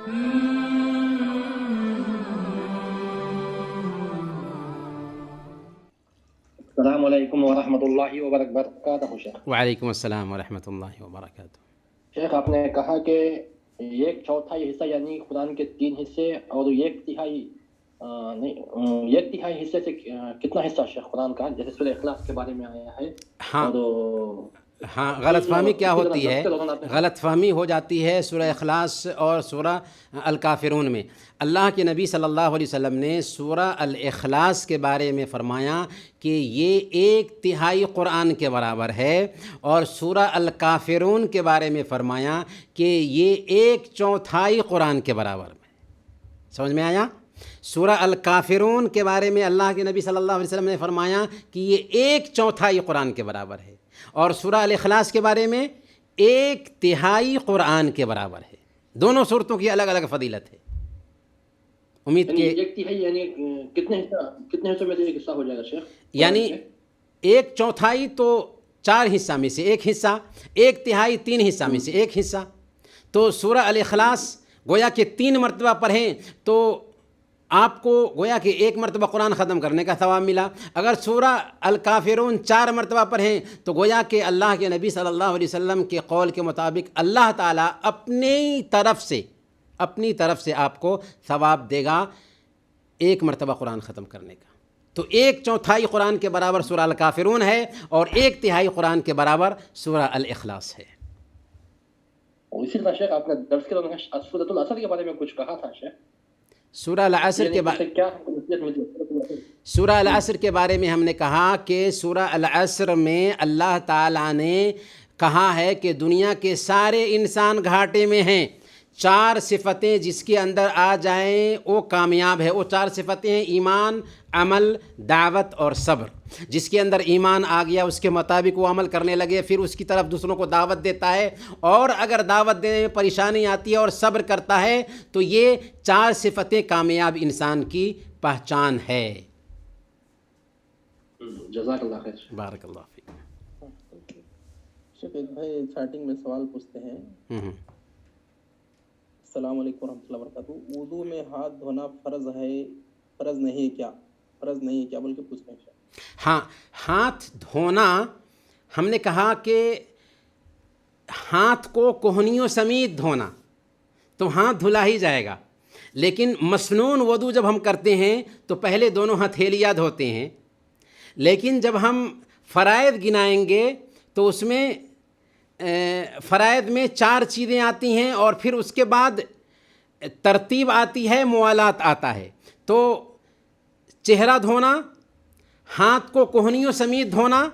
السلام علیکم ورحمۃ اللہ وبرکاتہ شیخ۔ وعلیکم السلام ورحمۃ اللہ وبرکاتہ۔ شیخ آپ نے کہا کہ ایک چوتھائی حصہ یعنی قرآن کے 3 حصے اور ایک تہائی ایک تہائی حصے سے کتنا حصہ شیخ قرآن کا، جیسے سورہ اخلاص کے بارے میں آیا ہے؟ ہاں ہاں، غلط فہمی کیا ہوتی ہے، غلط فہمی ہو جاتی ہے سورہ اخلاص اور سورہ الکافرون میں۔ اللہ کے نبی صلی اللہ علیہ وسلم نے سورہ الاخلاص کے بارے میں فرمایا کہ یہ 1/3 قرآن کے برابر ہے، اور سورہ الکافرون کے بارے میں فرمایا کہ یہ 1/4 قرآن کے برابر ہے۔ سمجھ میں آیا؟ سورہ الکافرون کے بارے میں اللہ کے نبی صلی اللہ علیہ وسلم نے فرمایا کہ یہ 1/4 قرآن کے برابر ہے، اور سورہ الاخلاص کے بارے میں 1/3 قرآن کے برابر ہے۔ دونوں صورتوں کی الگ الگ فضیلت ہے۔ امید یعنی کہ ایک تہائی یعنی کتنے حصوں میں سے ایک حصہ ہو جائے گا شیخ؟ یعنی 1/4 تو 4 حصہ میں سے ایک حصہ، 1/3 3 حصہ میں سے ایک حصہ۔ تو سورہ الاخلاص گویا کہ 3 مرتبہ پڑھیں تو آپ کو گویا کہ 1 مرتبہ قرآن ختم کرنے کا ثواب ملا۔ اگر سورہ الکافرون 4 مرتبہ پڑھیں تو گویا کہ اللہ کے نبی صلی اللہ علیہ وسلم کے قول کے مطابق اللہ تعالیٰ اپنی طرف سے آپ کو ثواب دے گا 1 مرتبہ قرآن ختم کرنے کا۔ تو 1/4 قرآن کے برابر سورہ الکافرون ہے، اور 1/3 قرآن کے برابر سورہ الاخلاص ہے۔ اسی طرح شیخ آپ نے درس کے دوران سورۃ العصر کے بارے میں کچھ کہا تھا شیخ، سورہ العصر کے سورہ العصر کے بارے میں ہم نے کہا کہ سورہ العصر میں اللہ تعالیٰ نے کہا ہے کہ دنیا کے سارے انسان گھاٹے میں ہیں۔ 4 صفتیں جس کے اندر آ جائیں وہ کامیاب ہے۔ وہ 4 صفتیں ہیں: ایمان، عمل، دعوت اور صبر۔ جس کے اندر ایمان آ گیا اس کے مطابق وہ عمل کرنے لگے، پھر اس کی طرف دوسروں کو دعوت دیتا ہے، اور اگر دعوت دینے میں پریشانی آتی ہے اور صبر کرتا ہے تو یہ 4 صفتیں کامیاب انسان کی پہچان ہے۔ جزاک اللہ خیر۔ بارک اللہ فیک۔ شیخ ایک بھائی چیٹنگ میں سوال پوچھتے ہیں، السلام علیکم ورحمۃ اللہ وبرکاتہ، وضو میں ہاتھ دھونا فرض نہیں ہے کیا بلکہ پوچھتے ہیں؟ ہاں، ہاتھ دھونا، ہم نے کہا کہ ہاتھ کو کوہنیوں سمیت دھونا تو ہاتھ دھلا ہی جائے گا، لیکن مسنون وضو جب ہم کرتے ہیں تو پہلے دونوں ہتھیلیاں دھوتے ہیں، لیکن جب ہم فرائض گنائیں گے تو اس میں فرائض میں 4 چیزیں آتی ہیں، اور پھر اس کے بعد ترتیب آتی ہے، موالات آتا ہے۔ تو چہرہ دھونا، ہاتھ کو کوہنیوں سمیت دھونا،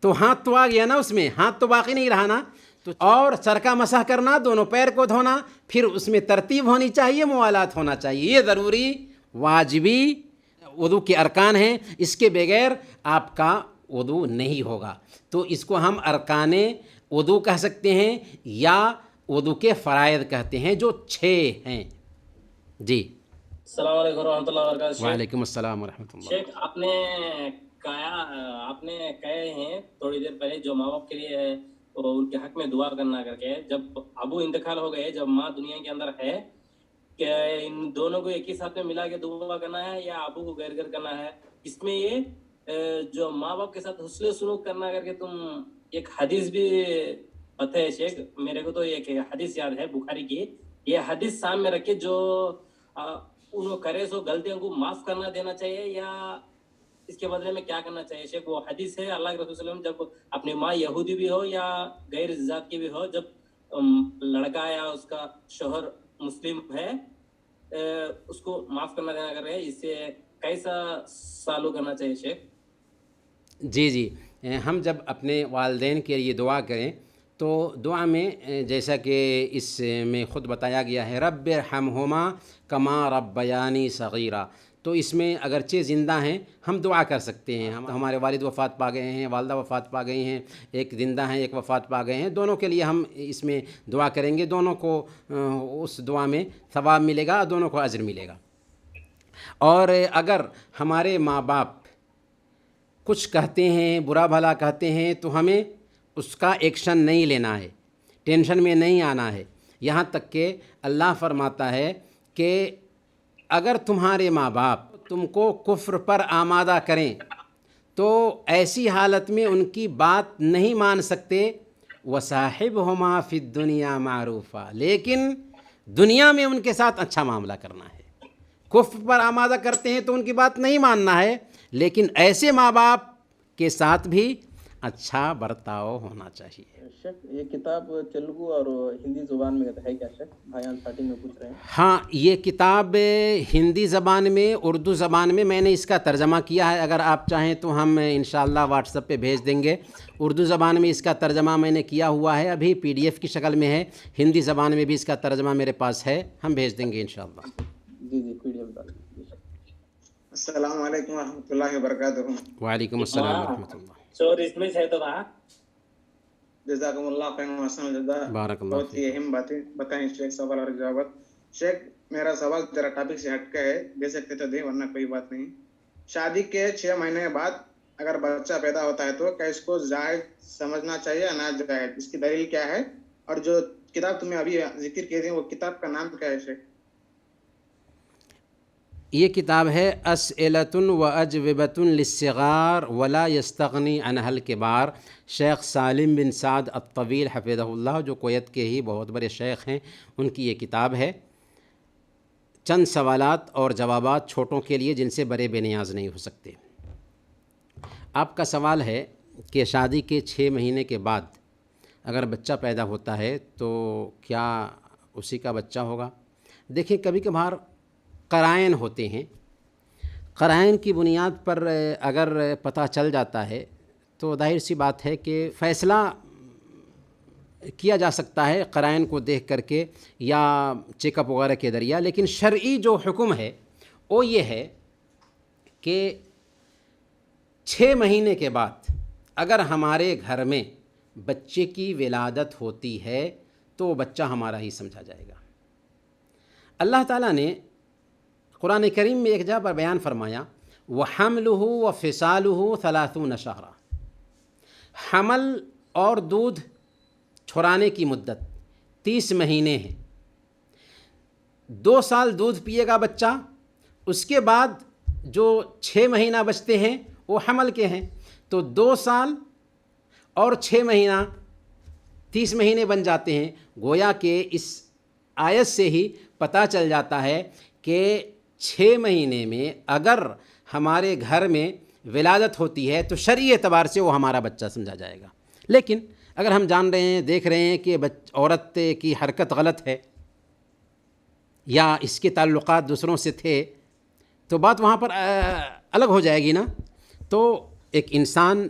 تو ہاتھ تو آ گیا نا، اس میں ہاتھ تو باقی نہیں رہا نا، تو اور سر کا مسح کرنا، دونوں پیر کو دھونا، پھر اس میں ترتیب ہونی چاہیے، موالات ہونا چاہیے۔ یہ ضروری واجبی وضو کے ارکان ہیں، اس کے بغیر آپ کا وضو نہیں ہوگا۔ تو اس کو ہم ارکان وضو کہہ سکتے ہیں، یا وضو کے فرائض کہتے ہیں، جو 6 ہیں۔ جی السلام علیکم ورحمۃ اللہ وبرکاتہ۔ وعلیکم السلام ورحمۃ اللہ۔ شیخ آپ نے کہے ہیں تھوڑی دیر پہلے جو ماں باپ کے لیے ہے ان کے حق میں دعا کرنا کر کے، جب ابو انتقال ہو گئے، جب ماں دنیا کے اندر ہے، کہ ان دونوں کو ایک ہی ساتھ میں ملا کے دعا کرنا ہے یا ابو کو غیر غیر کرنا ہے؟ اس میں یہ جو ماں باپ کے ساتھ حسن سلوک کرنا کر کے تم ایک حدیث بھی پتہ ہے شیخ، میرے کو تو ایک حدیث یاد ہے بخاری کی، یہ حدیث سامنے رکھے جو انہوں کرے سو غلطیوں کو معاف کرنا دینا چاہیے، یا اس کے بدلے میں کیا کرنا چاہیے شیخ؟ وہ حدیث ہے اللہ کے رسول صلی اللہ علیہ وسلم، جب اپنی ماں یہودی بھی ہو یا غیر ذات کی بھی ہو، جب لڑکا یا اس کا شوہر مسلم ہے، اس کو معاف کرنا دینا کر رہے ہیں، اس سے کیسا سالو کرنا چاہیے شیخ؟ جی، ہم جب اپنے والدین کے لیے دعا کریں تو دعا میں جیسا کہ اس میں خود بتایا گیا ہے، رب ارحمہما کما ربیانی صغیرا، تو اس میں اگرچہ زندہ ہیں ہم دعا کر سکتے ہیں۔ ہمارے والد وفات پا گئے ہیں، والدہ وفات پا گئی ہیں، ایک زندہ ہیں، ایک وفات پا گئے ہیں، دونوں کے لیے ہم اس میں دعا کریں گے، دونوں کو اس دعا میں ثواب ملے گا، دونوں کو اجر ملے گا۔ اور اگر ہمارے ماں باپ کچھ کہتے ہیں، برا بھلا کہتے ہیں، تو ہمیں اس کا ایکشن نہیں لینا ہے، ٹینشن میں نہیں آنا ہے، یہاں تک کہ اللہ فرماتا ہے کہ اگر تمہارے ماں باپ تم کو کفر پر آمادہ کریں تو ایسی حالت میں ان کی بات نہیں مان سکتے، وَصَاحِبْهُمَا فِي الدُّنْيَا مَعْرُوفًا، لیکن دنیا میں ان کے ساتھ اچھا معاملہ کرنا ہے۔ کفر پر آمادہ کرتے ہیں تو ان کی بات نہیں ماننا ہے، لیکن ایسے ماں باپ کے ساتھ بھی اچھا برتاؤ ہونا چاہیے۔ شیخ یہ کتاب تیلگو اور ہندی زبان میں ہے کیا شیخ؟ بھائیان اسٹارٹنگ میں پوچھ رہے ہیں۔ ہاں، یہ کتاب ہندی زبان میں، اردو زبان میں نے اس کا ترجمہ کیا ہے، اگر آپ چاہیں تو ہم انشاءاللہ واٹس ایپ پہ بھیج دیں گے۔ اردو زبان میں اس کا ترجمہ میں نے کیا ہوا ہے، ابھی PDF کی شکل میں ہے، ہندی زبان میں بھی اس کا ترجمہ میرے پاس ہے، ہم بھیج دیں گے انشاءاللہ۔ جی PDF ڈال دیجیے۔ السلام علیکم ورحمۃ اللہ وبرکاتہ۔ وعلیکم السلام ورحمۃ اللہ۔ سو اس میں سے تو کہا جزاکم اللہ خیر و احسن الجزاء۔ بارک اللہ بہت ہی اہم باتیں بتائیں شیخ، سوال اور جواب۔ شیخ میرا سوال ذرا ٹاپک سے ہٹ کے ہے، دے سکتے تو دیں ورنہ کوئی بات نہیں۔ شادی کے 6 مہینے بعد اگر بچہ پیدا ہوتا ہے تو کیا اس کو جائز سمجھنا چاہیے یا ناجائز؟ اس کی دلیل کیا ہے؟ اور جو کتاب تمہیں ابھی ذکر کی تھی وہ کتاب کا نام کیا ہے شیخ؟ یہ کتاب ہے اسئلۃ و اجوبۃ للصغار ولا یستغنی عنہا الکبار، شیخ سالم بن سعد الطویل حفظہ اللہ، جو کویت کے ہی بہت بڑے شیخ ہیں، ان کی یہ کتاب ہے۔ چند سوالات اور جوابات چھوٹوں کے لیے جن سے بڑے بے نیاز نہیں ہو سکتے۔ آپ کا سوال ہے کہ شادی کے 6 مہینے کے بعد اگر بچہ پیدا ہوتا ہے تو کیا اسی کا بچہ ہوگا؟ دیکھیں، کبھی کبھار قرائن ہوتے ہیں، قرائن کی بنیاد پر اگر پتہ چل جاتا ہے تو ظاہر سی بات ہے کہ فیصلہ کیا جا سکتا ہے قرائن کو دیکھ کر کے یا چیک اپ وغیرہ کے ذریعہ، لیکن شرعی جو حکم ہے وہ یہ ہے کہ 6 مہینے کے بعد اگر ہمارے گھر میں بچے کی ولادت ہوتی ہے تو وہ بچہ ہمارا ہی سمجھا جائے گا۔ اللہ تعالیٰ نے قرآن کریم میں ایک جگہ پر بیان فرمایا، وَحَمْلُهُ وَفِصَالُهُ 30 شہرا، حمل اور دودھ چھڑانے کی مدت 30 مہینے ہے۔ 2 سال دودھ پیے گا بچہ، اس کے بعد جو 6 مہینہ بچتے ہیں وہ حمل کے ہیں، تو 2 سال اور 6 مہینہ 30 مہینے بن جاتے ہیں۔ گویا کہ اس آیت سے ہی پتہ چل جاتا ہے کہ 6 مہینے میں اگر ہمارے گھر میں ولادت ہوتی ہے تو شرعی اعتبار سے وہ ہمارا بچہ سمجھا جائے گا۔ لیکن اگر ہم جان رہے ہیں، دیکھ رہے ہیں کہ عورت کی حرکت غلط ہے یا اس کے تعلقات دوسروں سے تھے تو بات وہاں پر الگ ہو جائے گی نا۔ تو ایک انسان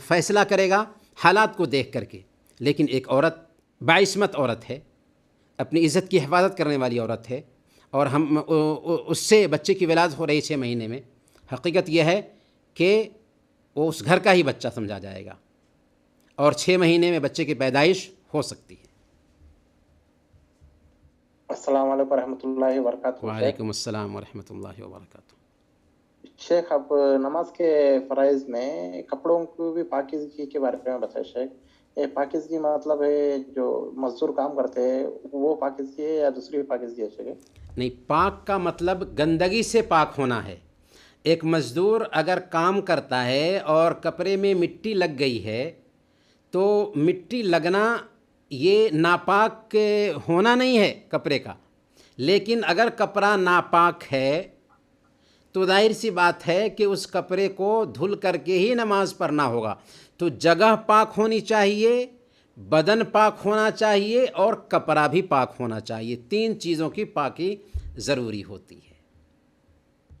فیصلہ کرے گا حالات کو دیکھ کر کے، لیکن ایک عورت باعصمت عورت ہے، اپنی عزت کی حفاظت کرنے والی عورت ہے، اور ہم اس سے بچے کی ولادت ہو رہی 6 مہینے میں، حقیقت یہ ہے کہ وہ اس گھر کا ہی بچہ سمجھا جائے گا اور 6 مہینے میں بچے کی پیدائش ہو سکتی ہے۔ السلام علیکم ورحمۃ اللہ وبرکاتہ۔ وعلیکم السلام ورحمۃ اللہ وبرکاتہ۔ شیخ اب نماز کے فرائض میں کپڑوں کو بھی پاکیزگی کے بارے میں بتائیں شیخ۔ یہ پاکیزگی مطلب ہے جو مزدور کام کرتے ہیں وہ پاکیزگی ہے یا دوسری بھی پاکیزگی ہے شیخ؟ نہیں، پاک کا مطلب گندگی سے پاک ہونا ہے۔ ایک مزدور اگر کام کرتا ہے اور کپڑے میں مٹی لگ گئی ہے تو مٹی لگنا یہ ناپاک ہونا نہیں ہے کپڑے کا، لیکن اگر کپڑا ناپاک ہے تو ظاہر سی بات ہے کہ اس کپڑے کو دھل کر کے ہی نماز پڑھنا ہوگا۔ تو جگہ پاک ہونی چاہیے، بدن پاک ہونا چاہیے اور کپڑا بھی پاک ہونا چاہیے۔ 3 چیزوں کی پاکی ضروری ہوتی ہے۔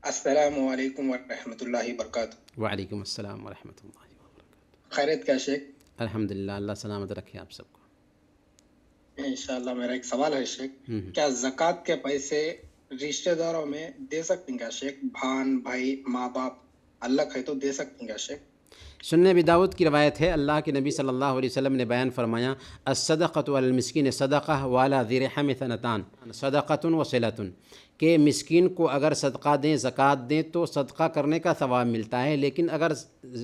السلام علیکم ورحمۃ اللہ وبرکاتہ۔ وعلیکم السلام ورحمۃ اللہ وبرکاتہ۔ خیریت کیا شیخ؟ الحمدللہ، اللہ سلامت رکھے آپ سب کو۔ انشاءاللہ میرا ایک سوال ہے شیخ، کیا زکوٰۃ کے پیسے رشتہ داروں میں دے سکتے ہیں کیا شیخ؟ بھان بھائی ماں باپ الگ ہے تو دے سکتے ہیں کیا شیخ؟ سنن ابی داؤد کی روایت ہے، اللہ کے نبی صلی اللہ علیہ وسلم نے بیان فرمایا، الصدقۃ علی المسکین صدقہ وعلی ذی رحم اثنتان، صدقۃ و صلۃ، کہ مسکین کو اگر صدقہ دیں، زکوٰۃ دیں تو صدقہ کرنے کا ثواب ملتا ہے، لیکن اگر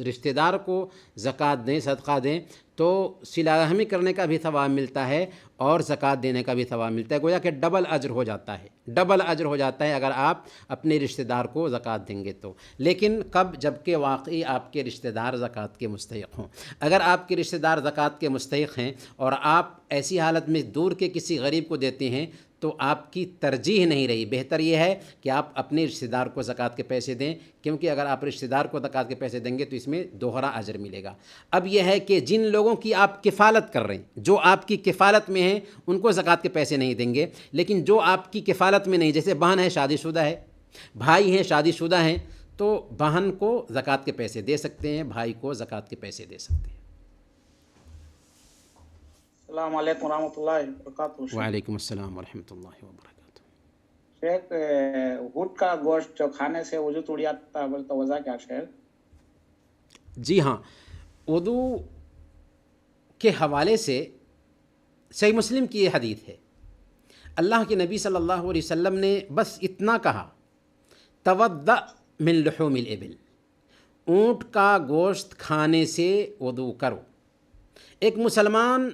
رشتہ دار کو زکوٰۃ دیں، صدقہ دیں تو صلہ رحمی کرنے کا بھی ثواب ملتا ہے اور زکوٰۃ دینے کا بھی ثواب ملتا ہے، گویا کہ ڈبل اجر ہو جاتا ہے، ڈبل اجر ہو جاتا ہے اگر آپ اپنے رشتہ دار کو زکوٰۃ دیں گے تو۔ لیکن کب؟ جب کہ واقعی آپ کے رشتہ دار زکوٰۃ کے مستحق ہوں۔ اگر آپ کے رشتہ دار زکوٰۃ کے مستحق ہیں اور آپ ایسی حالت میں دور کے کسی غریب کو دیتے ہیں تو آپ کی ترجیح نہیں رہی، بہتر یہ ہے کہ آپ اپنے رشتہ دار کو زکوٰۃ کے پیسے دیں، کیونکہ اگر آپ رشتہ دار کو زکوٰۃ کے پیسے دیں گے تو اس میں دوہرا اجر ملے گا۔ اب یہ ہے کہ جن لوگوں کی آپ کفالت کر رہے ہیں، جو آپ کی کفالت میں ہیں، ان کو زکوٰۃ کے پیسے نہیں دیں گے، لیکن جو آپ کی کفالت میں نہیں، جیسے بہن ہے شادی شدہ ہے، بھائی ہیں شادی شدہ ہیں، تو بہن کو زکوٰۃ کے پیسے دے سکتے ہیں، بھائی کو زکوٰۃ کے پیسے دے سکتے ہیں۔ السلام علیکم ورحمۃ اللہ وبرکاتہ۔ وعلیکم السلام ورحمۃ اللہ وبرکاتہ۔ شیخ، اونٹ کا گوشت جو کھانے سے وضو ٹوٹ جاتا ہے، بولتا وجہ کیا شیخ؟ جی ہاں، وضو کے حوالے سے صحیح مسلم کی یہ حدیث ہے، اللہ کے نبی صلی اللہ علیہ وسلم نے بس اتنا کہا، توضأ من لحوم الابل، اونٹ کا گوشت کھانے سے وضو کرو۔ ایک مسلمان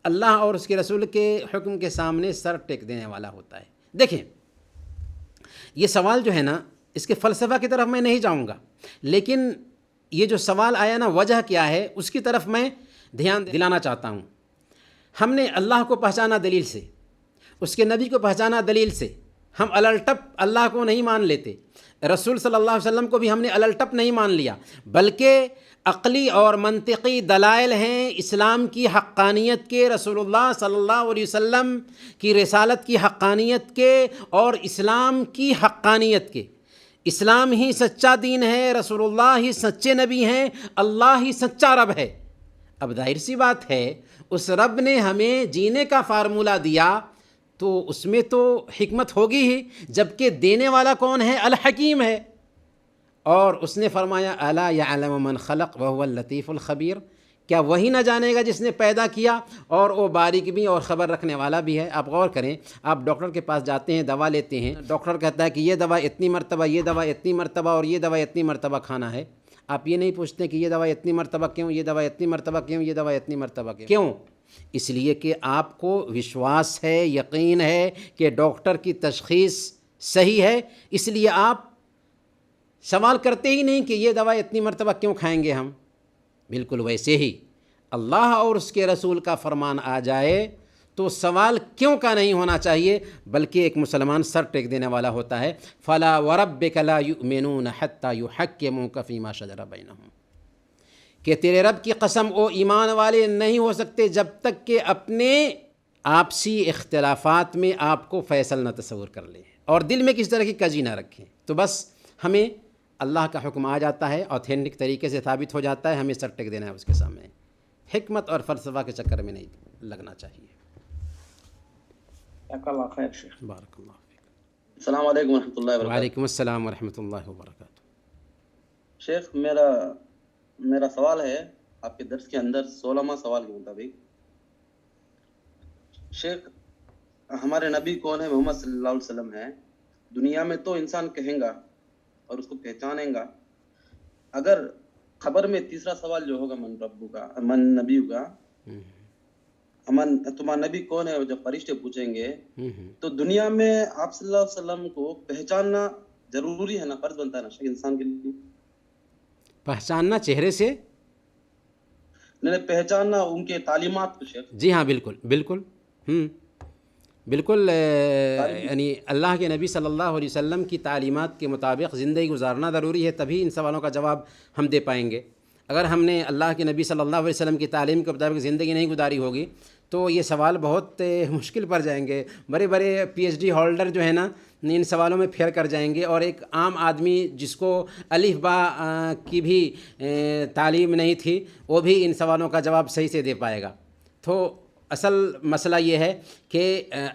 اللہ اور اس کے رسول کے حکم کے سامنے سر ٹیک دینے والا ہوتا ہے۔ دیکھیں، یہ سوال جو ہے نا، اس کے فلسفہ کی طرف میں نہیں جاؤں گا، لیکن یہ جو سوال آیا نا، وجہ کیا ہے اس کی طرف میں دھیان دلانا چاہتا ہوں۔ ہم نے اللہ کو پہچانا دلیل سے، اس کے نبی کو پہچانا دلیل سے، ہم الٹپ اللہ کو نہیں مان لیتے، رسول صلی اللہ علیہ وسلم کو بھی ہم نے الٹپ نہیں مان لیا، بلکہ عقلی اور منطقی دلائل ہیں اسلام کی حقانیت کے، رسول اللہ صلی اللہ علیہ وسلم کی رسالت کی حقانیت کے اور اسلام کی حقانیت کے۔ اسلام ہی سچا دین ہے، رسول اللہ ہی سچے نبی ہیں، اللہ ہی سچا رب ہے۔ اب ظاہر سی بات ہے، اس رب نے ہمیں جینے کا فارمولہ دیا تو اس میں تو حکمت ہوگی ہی، جبکہ دینے والا کون ہے؟ الحکیم ہے۔ اور اس نے فرمایا الا یعلم من خلق وهو اللطیف الخبیر، کیا وہی نہ جانے گا جس نے پیدا کیا اور وہ باریک بھی اور خبر رکھنے والا بھی ہے۔ آپ غور کریں، آپ ڈاکٹر کے پاس جاتے ہیں، دوا لیتے ہیں، ڈاکٹر کہتا ہے کہ یہ دوا اتنی مرتبہ، یہ دوا اتنی مرتبہ اور یہ دوا اتنی مرتبہ کھانا ہے۔ آپ یہ نہیں پوچھتے کہ یہ دوا اتنی مرتبہ کیوں، یہ دوا اتنی مرتبہ کیوں، یہ دوا اتنی مرتبہ کیوں؟ اس لیے کہ آپ کو وشواس ہے، یقین ہے کہ ڈاکٹر کی تشخیص صحیح ہے، اس لیے آپ سوال کرتے ہی نہیں کہ یہ دوا اتنی مرتبہ کیوں کھائیں گے ہم۔ بالکل ویسے ہی اللہ اور اس کے رسول کا فرمان آ جائے تو سوال کیوں کا نہیں ہونا چاہیے، بلکہ ایک مسلمان سر ٹیک دینے والا ہوتا ہے۔ فَلَا وَرَبِّكَ لَا يُؤْمِنُونَ حَتَّى يُحَكِّمُوكَ فِي مَا شَجَرَ بَيْنَهُمْ، کہ تیرے رب کی قسم وہ ایمان والے نہیں ہو سکتے جب تک کہ اپنے آپسی اختلافات میں آپ کو فیصل نہ تصور کر لیں اور دل میں کس طرح کی کجی نہ رکھیں۔ تو بس ہمیں اللہ کا حکم آ جاتا ہے، اوتھینٹک طریقے سے ثابت ہو جاتا ہے، ہمیں سر ٹیک دینا ہے اس کے سامنے، حکمت اور فلسفہ کے چکر میں نہیں لگنا چاہیے۔ جزاک اللہ خیر شیخ۔ بارک اللہ فیک۔ السلام علیکم ورحمۃ اللہ وبرکاتہ۔ وعلیکم السلام ورحمۃ اللہ وبرکاتہ۔ شیخ، میرا سوال ہے آپ کے درس کے اندر 16واں سوال کے مطابق، شیخ ہمارے نبی کون ہے؟ محمد صلی اللہ علیہ وسلم ہے۔ دنیا میں تو انسان کہیں گا اور اس کو پہچانیں گا، اگر خبر میں تیسرا سوال جو ہوگا من ربو کا، من نبی کا، تمہارا نبی کون ہے، جب فرشتے پوچھیں گے تو دنیا میں آپ صلی اللہ علیہ وسلم کو پہچاننا ضروری ہے نا، فرض بنتا ہے نا شیخ انسان کے لیے؟ پہچاننا چہرے سے نہیں، پہچاننا ان کے تعلیمات کو شیخ۔ جی ہاں، بالکل بالکل، بالکل، یعنی اللہ کے نبی صلی اللہ علیہ وسلم کی تعلیمات کے مطابق زندگی گزارنا ضروری ہے، تبھی ان سوالوں کا جواب ہم دے پائیں گے۔ اگر ہم نے اللہ کے نبی صلی اللہ علیہ وسلم کی تعلیم کے مطابق زندگی نہیں گزاری ہوگی تو یہ سوال بہت مشکل پر جائیں گے، بڑے بڑے پی ایچ ڈی ہولڈر جو ہے نا ان سوالوں میں پھیر کر جائیں گے، اور ایک عام آدمی جس کو الف با کی بھی تعلیم نہیں تھی وہ بھی ان سوالوں کا جواب صحیح سے دے پائے گا۔ تو اصل مسئلہ یہ ہے کہ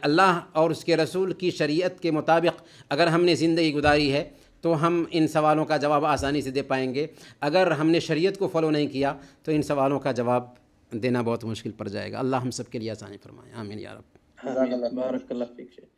اللہ اور اس کے رسول کی شریعت کے مطابق اگر ہم نے زندگی گزاری ہے تو ہم ان سوالوں کا جواب آسانی سے دے پائیں گے، اگر ہم نے شریعت کو فالو نہیں کیا تو ان سوالوں کا جواب دینا بہت مشکل پڑ جائے گا۔ اللہ ہم سب کے لیے آسانی فرمائے، آمین یا رب۔ بارک اللہ فیک شیخ۔